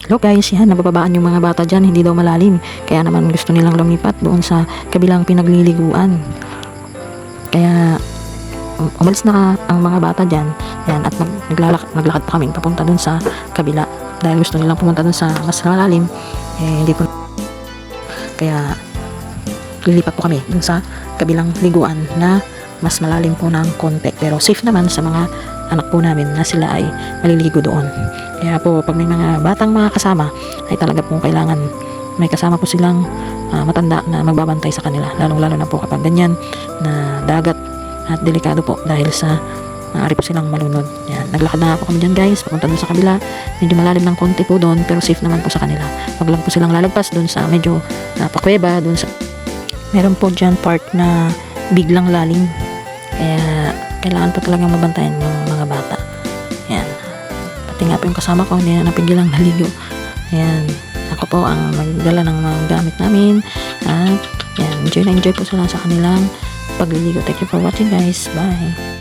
Hello guys, yan, nabababaan yung mga bata dyan, hindi daw malalim. Kaya naman gusto nilang lumipat doon sa kabilang pinagliliguan. Kaya umalis na ang mga bata dyan, yan, at naglakad pa kami papunta doon sa kabila. Dahil gusto nilang pumunta doon sa mas malalim, hindi po. Kaya lilipat po kami doon sa kabilang liguan na mas malalim po ng konti. Pero safe naman sa mga anak po namin na sila ay maliligo doon. Kaya po pag may mga batang mga kasama ay talaga po kailangan may kasama po silang matanda na magbabantay sa kanila, lalong lalo na po kapag ganyan na dagat at delikado po dahil sa maaari po silang malunod. Yan, naglakad na po kami dyan guys, papunta doon sa kabila. Medyo malalim ng konti po doon pero safe naman po sa kanila. Wag lang po silang lalagpas doon sa medyo pakweba doon sa meron po dyan part na biglang lalim, kaya kailangan po talagang mabantayan yung mga bata. Yan, pati nga po yung kasama ko hindi na napigilang naligo. Yan, ako po ang magdala ng mga gamit namin at yan, enjoy na enjoy po sila sa kanilang pagliligo. Thank you for watching guys, bye.